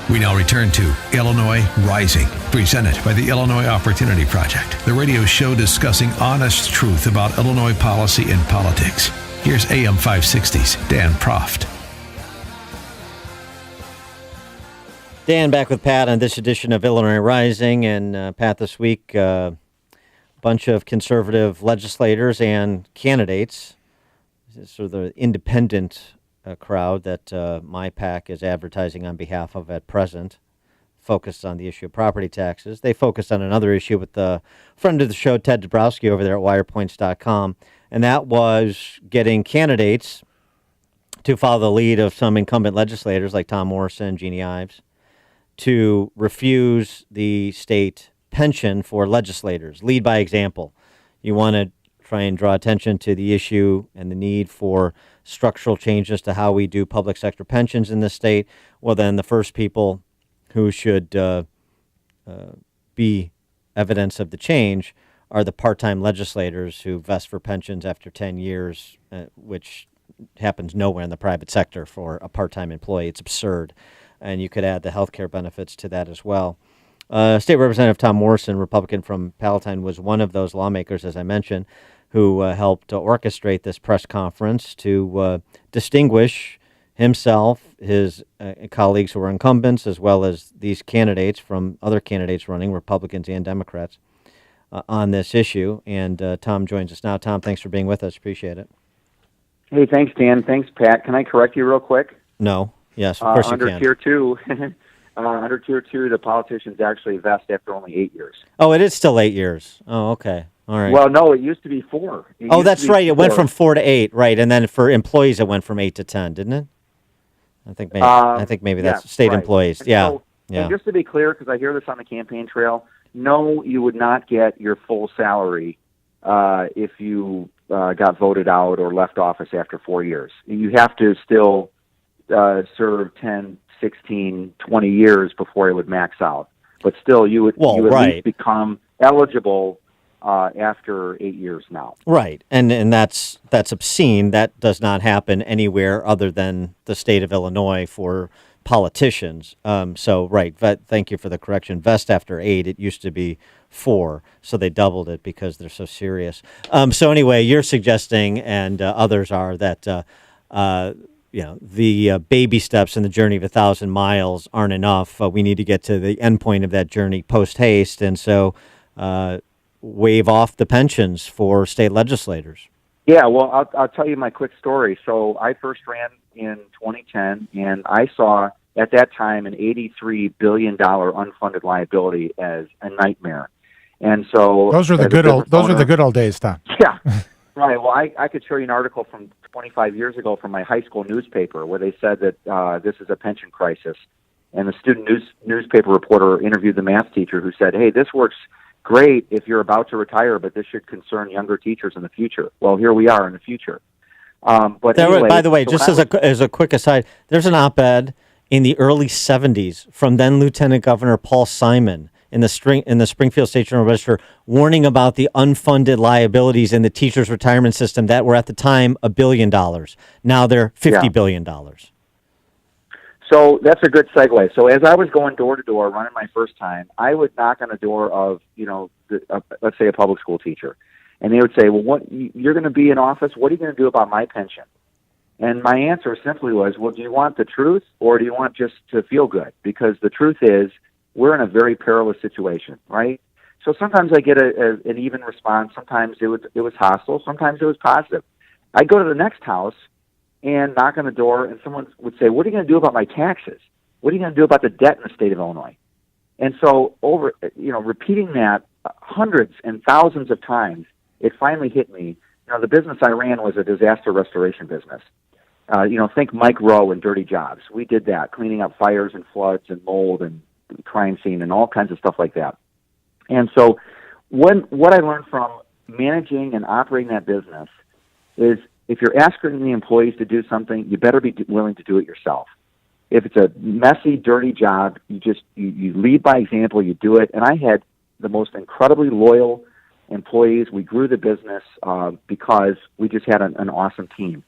We now return to Illinois Rising, presented by the Illinois Opportunity Project, the radio show discussing honest truth about Illinois policy and politics. Here's AM 560's Dan Proft. Dan back with Pat on this edition of Illinois Rising. And Pat, this week, a bunch of conservative legislators and candidates, sort of the independent crowd that my PAC is advertising on behalf of at present, focused on the issue of property taxes. They focused on another issue with the friend of the show, Ted Dabrowski, over there at wirepoints.com, and that was getting candidates to follow the lead of some incumbent legislators like Tom Morrison, Jeannie Ives, to refuse the state pension for legislators. Lead by example. You want to try and draw attention to the issue and the need for structural changes to how we do public sector pensions in this state. Well, then the first people who should be evidence of the change are the part-time legislators who vest for pensions after 10 years, which happens nowhere in the private sector for a part-time employee. It's absurd. And you could add the health care benefits to that as well. State Representative Tom Morrison, Republican from Palatine, was one of those lawmakers, as I mentioned, who helped orchestrate this press conference to distinguish himself, his colleagues who were incumbents, as well as these candidates from other candidates running, Republicans and Democrats, on this issue. And Tom joins us now. Tom, thanks for being with us. Appreciate it. Hey, thanks, Dan. Thanks, Pat. Can I correct you real quick? No. Yes, of course you can. Under Tier 2, the politicians actually vest after only 8 years. Oh, it is still 8 years. Oh, okay. All right. Well, no, it used to be 4. That's right. It went from 4 to 8, right? And then for employees, it went from 8 to 10, didn't it? I think maybe that's state right. employees. And yeah. So, yeah. And just to be clear, because I hear this on the campaign trail, no, you would not get your full salary if you got voted out or left office after 4 years. You have to still serve 10, 16, 20 years before it would max out. But still, you would at least become eligible after 8 years now. Right, and that's obscene. That does not happen anywhere other than the state of Illinois for politicians. Thank you for the correction. Vest after 8. It used to be 4, so they doubled it because they're so serious. So anyway, you're suggesting, and others are, that the baby steps in the journey of 1,000 miles aren't enough. We need to get to the end point of that journey post-haste, and so waive off the pensions for state legislators. Yeah, well, I'll tell you my quick story. So I first ran in 2010, and I saw at that time an $83 billion unfunded liability as a nightmare. And so those were the good old days, Tom. Yeah, right. Well, I could show you an article from 25 years ago from my high school newspaper where they said that this is a pension crisis, and the student newspaper reporter interviewed the math teacher who said, "Hey, this works great if you're about to retire, but this should concern younger teachers in the future." Well, here we are in the future. By the way, just as a quick aside, there's an op-ed in the early 70s from then Lieutenant Governor Paul Simon in the Springfield State Journal Register, warning about the unfunded liabilities in the teachers' retirement system that were at the time $1 billion. Now they're $50 billion. So that's a good segue. So as I was going door to door running my first time, I would knock on the door of, let's say a public school teacher, and they would say, "Well, you're going to be in office. What are you going to do about my pension?" And my answer simply was, "Well, do you want the truth or do you want just to feel good?" Because the truth is, we're in a very perilous situation, right? So sometimes I get an even response. Sometimes it was hostile. Sometimes it was positive. I'd go to the next house and knock on the door, and someone would say, "What are you going to do about my taxes? What are you going to do about the debt in the state of Illinois?" And so repeating that hundreds and thousands of times, it finally hit me. The business I ran was a disaster restoration business. Think Mike Rowe and Dirty Jobs. We did that, cleaning up fires and floods and mold and crime scene and all kinds of stuff like that. And so what I learned from managing and operating that business is if you're asking the employees to do something, you better be willing to do it yourself. If it's a messy, dirty job, you lead by example, you do it. And I had the most incredibly loyal employees. We grew the business because we just had an awesome team.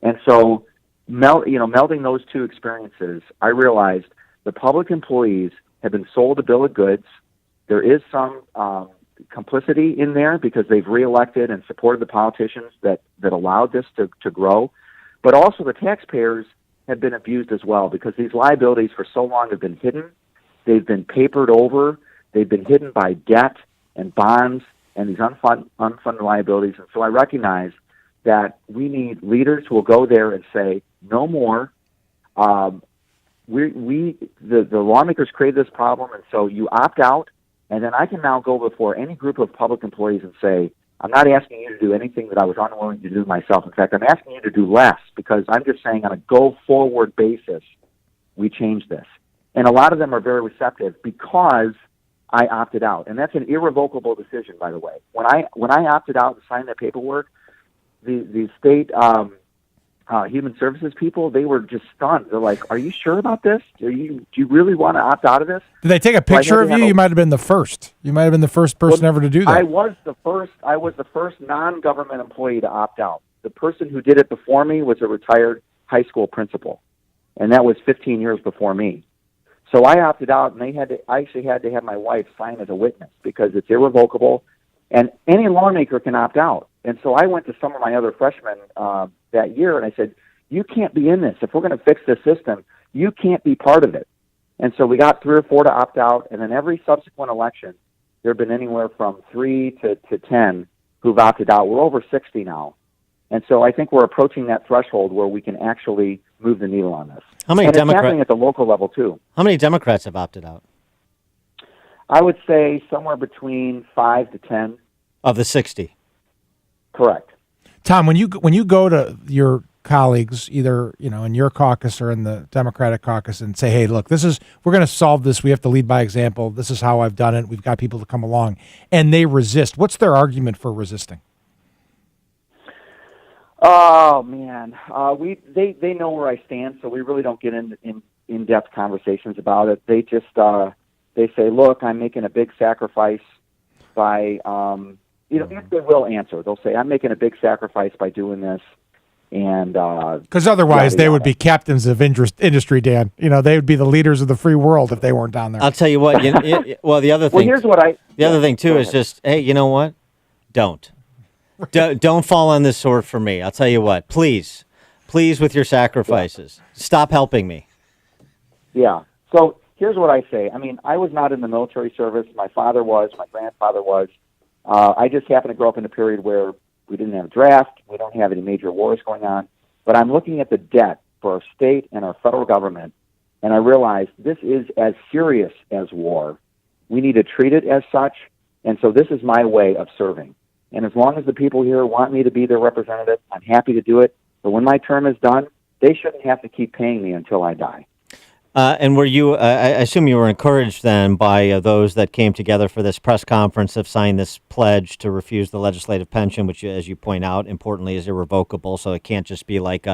And so melding those two experiences, I realized the public employees have been sold a bill of goods. There is some complicity in there because they've reelected and supported the politicians that allowed this to grow. But also the taxpayers have been abused as well because these liabilities for so long have been hidden. They've been papered over. They've been hidden by debt and bonds and these unfunded liabilities. And so I recognize that we need leaders who will go there and say, no more. The lawmakers created this problem, and so you opt out, and then I can now go before any group of public employees and say, I'm not asking you to do anything that I was unwilling to do myself. In fact, I'm asking you to do less because I'm just saying on a go-forward basis, we change this. And a lot of them are very receptive because I opted out. And that's an irrevocable decision, by the way. When I opted out and signed that paperwork, the state human services people, they were just stunned. They're like, are you sure about this? Do you really want to opt out of this? Did they take a picture of you? You might have been the first. You might have been the first person ever to do that. I was the first non-government employee to opt out. The person who did it before me was a retired high school principal, and that was 15 years before me. So I opted out, and I actually had to have my wife sign as a witness because it's irrevocable, and any lawmaker can opt out. And so I went to some of my other freshmen that year, and I said, you can't be in this. If we're going to fix this system, you can't be part of it. And so we got 3 or 4 to opt out, and then every subsequent election, there have been anywhere from 3 to 10 who've opted out. We're over 60 now. And so I think we're approaching that threshold where we can actually move the needle on this. How many It's happening at the local level, too. How many Democrats have opted out? I would say somewhere between 5 to 10. Of the 60? Correct. Tom, when you go to your colleagues, either in your caucus or in the Democratic caucus, and say, "Hey, look, we're going to solve this. We have to lead by example. This is how I've done it. We've got people to come along," and they resist. What's their argument for resisting? Oh man, they know where I stand, so we really don't get in-depth conversations about it. They just they say, "Look, I'm making a big sacrifice by." If they will answer, they'll say, I'm making a big sacrifice by doing this. And because otherwise they would be captains of industry, Dan. They would be the leaders of the free world if they weren't down there. I'll tell you what. Well, the other thing. Well, here's what the other thing, too, is just, hey, you know what? Don't fall on this sword for me. I'll tell you what. Please, with your sacrifices. Stop helping me. Yeah. So here's what I say. I mean, I was not in the military service. My father was. My grandfather was. I just happened to grow up in a period where we didn't have a draft. We don't have any major wars going on. But I'm looking at the debt for our state and our federal government, and I realize this is as serious as war. We need to treat it as such, and so this is my way of serving. And as long as the people here want me to be their representative, I'm happy to do it. But when my term is done, they shouldn't have to keep paying me until I die. And were you, I assume you were encouraged then by those that came together for this press conference, have signed this pledge to refuse the legislative pension, which, as you point out, importantly, is irrevocable. So it can't just be like,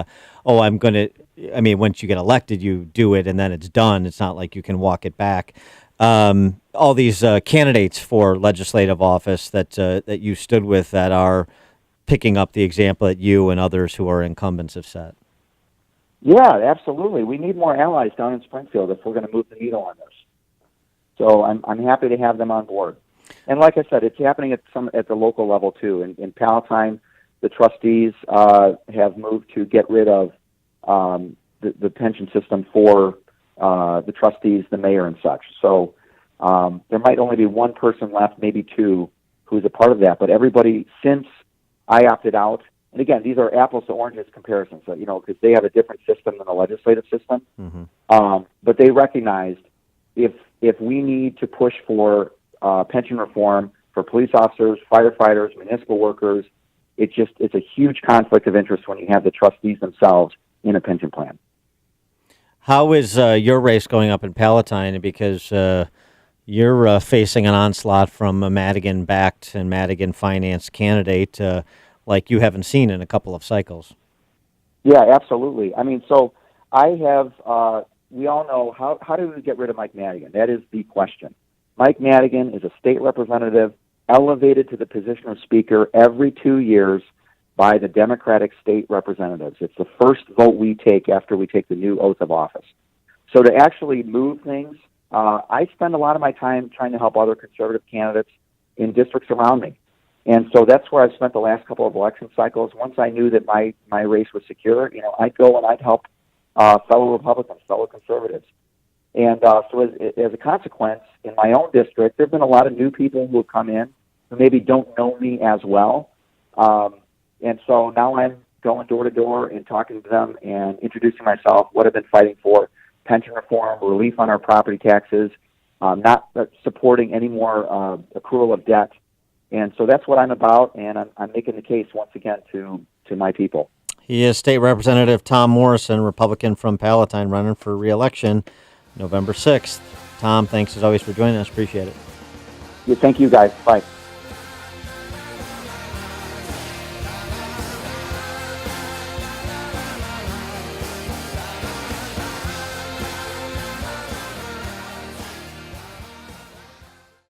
once you get elected, you do it and then it's done. It's not like you can walk it back. All these candidates for legislative office that you stood with that are picking up the example that you and others who are incumbents have set. Yeah, absolutely. We need more allies down in Springfield if we're going to move the needle on this. So I'm happy to have them on board. And like I said, it's happening at the local level too. In Palatine, the trustees have moved to get rid of the pension system for the trustees, the mayor, and such. So there might only be one person left, maybe 2, who's a part of that. But everybody since I opted out. And again, these are apples to oranges comparisons, because they have a different system than the legislative system. Mm-hmm. But they recognized if we need to push for pension reform for police officers, firefighters, municipal workers, it's a huge conflict of interest when you have the trustees themselves in a pension plan. How is your race going up in Palatine? Because you're facing an onslaught from a Madigan-backed and Madigan-financed candidate like you haven't seen in a couple of cycles. Yeah, absolutely. I mean, so I have, we all know, how do we get rid of Mike Madigan? That is the question. Mike Madigan is a state representative elevated to the position of speaker every 2 years by the Democratic state representatives. It's the first vote we take after we take the new oath of office. So to actually move things, I spend a lot of my time trying to help other conservative candidates in districts around me. And so that's where I've spent the last couple of election cycles. Once I knew that my race was secure, I'd go and I'd help fellow Republicans, fellow conservatives. And so as a consequence, in my own district, there have been a lot of new people who have come in who maybe don't know me as well. And so now I'm going door to door and talking to them and introducing myself, what I've been fighting for, pension reform, relief on our property taxes, not supporting any more accrual of debt. And so that's what I'm about, and I'm making the case once again to my people. He is State Representative Tom Morrison, Republican from Palatine, running for re-election November 6th. Tom, thanks as always for joining us. Appreciate it. Yeah, thank you, guys. Bye.